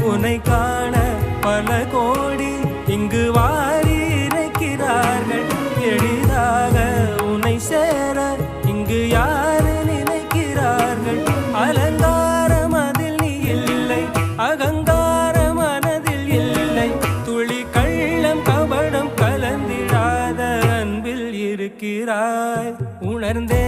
உன்னை காண பல கோடி இங்கு வாரி இறைக்கிறார்கள். எளிதாக உன்னை சேர இங்கு யாரு நினைக்கிறார்கள். அலங்காரம் அதில் நீ இல்லை, அகங்கார மனதில் இல்லை. துளி கள்ளம் கபடம் கலந்திடாத அன்பில் இருக்கிறாய். உணர்ந்தே